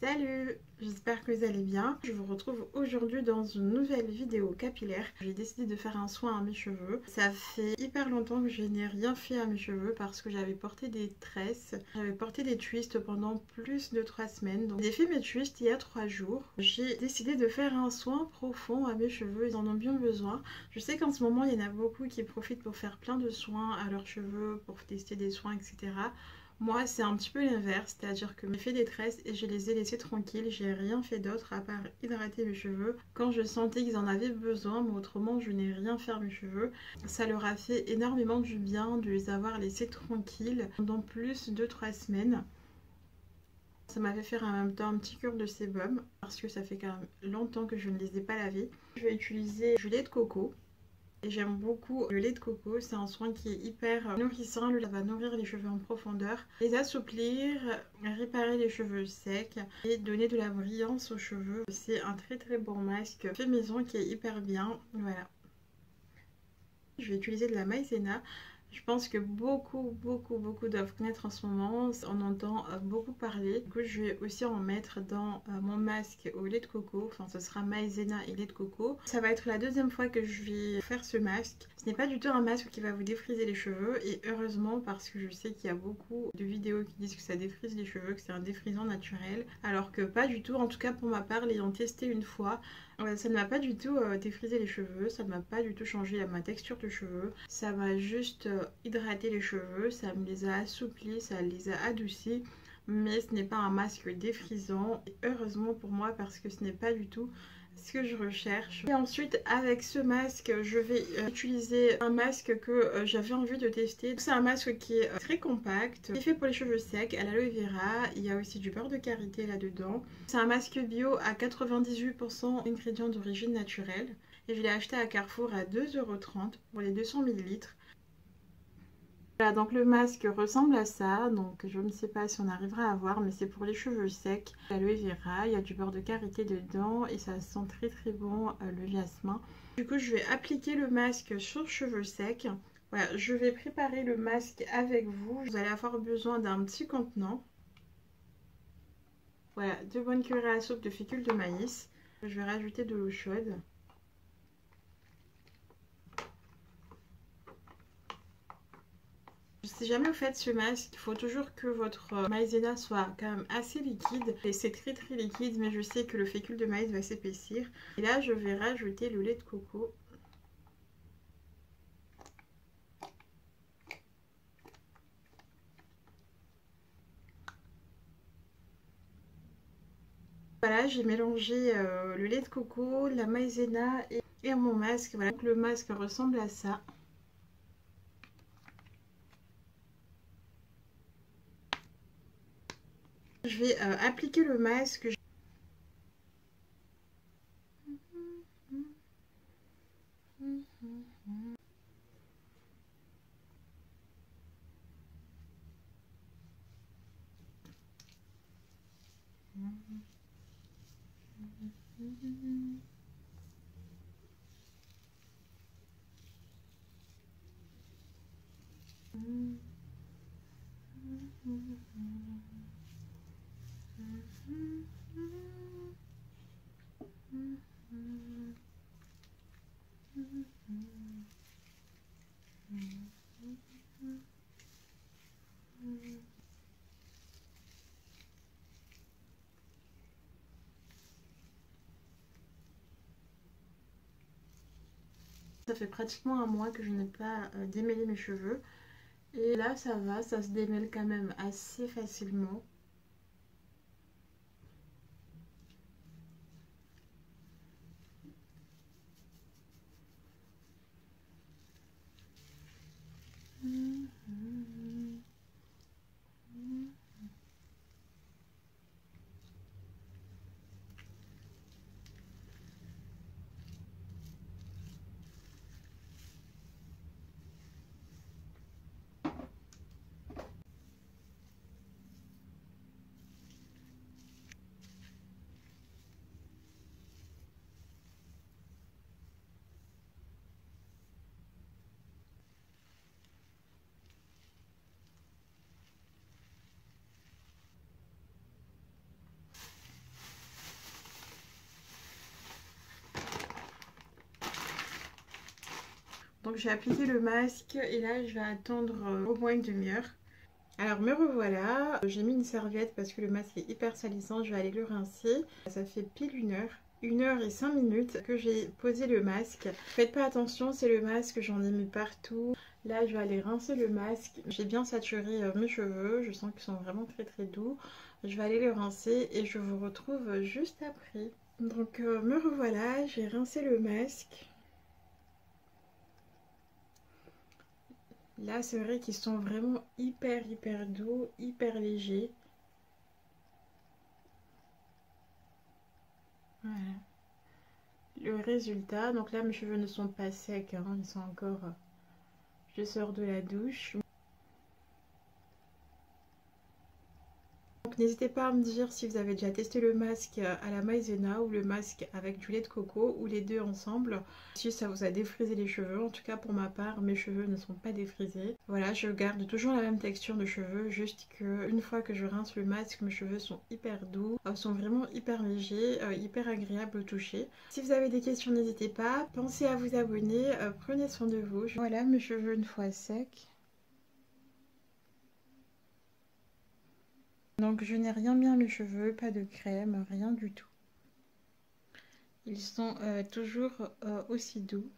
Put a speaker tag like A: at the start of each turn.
A: Salut, j'espère que vous allez bien. Je vous retrouve aujourd'hui dans une nouvelle vidéo capillaire. J'ai décidé de faire un soin à mes cheveux. Ça fait hyper longtemps que je n'ai rien fait à mes cheveux parce que j'avais porté des tresses. J'avais porté des twists pendant plus de 3 semaines. Donc j'ai fait mes twists il y a 3 jours. J'ai décidé de faire un soin profond à mes cheveux. Ils en ont bien besoin. Je sais qu'en ce moment il y en a beaucoup qui profitent pour faire plein de soins à leurs cheveux, pour tester des soins, etc. Moi, c'est un petit peu l'inverse, c'est-à-dire que j'ai fait des tresses et je les ai laissées tranquilles. J'ai rien fait d'autre à part hydrater mes cheveux quand je sentais qu'ils en avaient besoin, mais autrement, je n'ai rien fait à mes cheveux. Ça leur a fait énormément du bien de les avoir laissés tranquilles pendant plus de 3 semaines. Ça m'a fait faire en même temps un petit cure de sébum parce que ça fait quand même longtemps que je ne les ai pas lavés. Je vais utiliser du lait de coco. Et j'aime beaucoup le lait de coco, c'est un soin qui est hyper nourrissant, ça va nourrir les cheveux en profondeur, les assouplir, réparer les cheveux secs et donner de la brillance aux cheveux. C'est un très bon masque fait maison qui est hyper bien, voilà. Je vais utiliser de la maïzena. Je pense que beaucoup doivent connaître en ce moment. On entend beaucoup parler. Du coup, je vais aussi en mettre dans mon masque au lait de coco. Enfin, ce sera maïzena et lait de coco. Ça va être la deuxième fois que je vais faire ce masque. Ce n'est pas du tout un masque qui va vous défriser les cheveux. Et heureusement, parce que je sais qu'il y a beaucoup de vidéos qui disent que ça défrise les cheveux, que c'est un défrisant naturel. Alors que pas du tout. En tout cas, pour ma part, l'ayant testé une fois, ça ne m'a pas du tout défrisé les cheveux, ça ne m'a pas du tout changé ma texture de cheveux. Ça m'a juste hydraté les cheveux, ça me les a assouplis, ça les a adoucis. Mais ce n'est pas un masque défrisant. Et heureusement pour moi parce que ce n'est pas du tout ce que je recherche. Et ensuite avec ce masque je vais utiliser un masque que j'avais envie de tester. C'est un masque qui est très compact, qui est fait pour les cheveux secs à l'aloe vera. Il y a aussi du beurre de karité là dedans. C'est un masque bio à 98% ingrédients d'origine naturelle et je l'ai acheté à Carrefour à 2,30 € pour les 200 ml. Voilà, donc le masque ressemble à ça, donc je ne sais pas si on arrivera à voir, mais c'est pour les cheveux secs. L'aloe vera, il y a du beurre de karité dedans et ça sent très bon le jasmin. Du coup, je vais appliquer le masque sur cheveux secs. Voilà, je vais préparer le masque avec vous. Vous allez avoir besoin d'un petit contenant. Voilà, 2 bonnes cuillerées à soupe de fécule de maïs. Je vais rajouter de l'eau chaude. Si jamais vous faites ce masque, il faut toujours que votre maïzena soit quand même assez liquide. Et c'est très liquide, mais je sais que le fécule de maïs va s'épaissir. Et là, je vais rajouter le lait de coco. Voilà, j'ai mélangé le lait de coco, la maïzena et mon masque. Voilà, donc le masque ressemble à ça. Je vais appliquer le masque. Ça fait pratiquement un mois que je n'ai pas démêlé mes cheveux. Et là ça va, ça se démêle quand même assez facilement. Donc j'ai appliqué le masque et là je vais attendre au moins une demi-heure. Alors me revoilà, j'ai mis une serviette parce que le masque est hyper salissant, je vais aller le rincer. Ça fait pile 1 heure et 5 minutes que j'ai posé le masque. Faites pas attention, c'est le masque, j'en ai mis partout. Là je vais aller rincer le masque. J'ai bien saturé mes cheveux, je sens qu'ils sont vraiment très doux. Je vais aller le rincer et je vous retrouve juste après. Donc me revoilà, j'ai rincé le masque. Là c'est vrai qu'ils sont vraiment hyper doux, hyper légers. Voilà. Le résultat, donc là mes cheveux ne sont pas secs, hein, ils sont encore... Je sors de la douche. Donc n'hésitez pas à me dire si vous avez déjà testé le masque à la maïzena ou le masque avec du lait de coco ou les deux ensemble. Si ça vous a défrisé les cheveux, en tout cas pour ma part, mes cheveux ne sont pas défrisés. Voilà, je garde toujours la même texture de cheveux, juste que une fois que je rince le masque, mes cheveux sont hyper doux, sont vraiment hyper légers, hyper agréables au toucher. Si vous avez des questions, n'hésitez pas. Pensez à vous abonner, prenez soin de vous. Voilà mes cheveux une fois secs. Donc je n'ai rien mis à mes cheveux, pas de crème, rien du tout. Ils sont toujours aussi doux.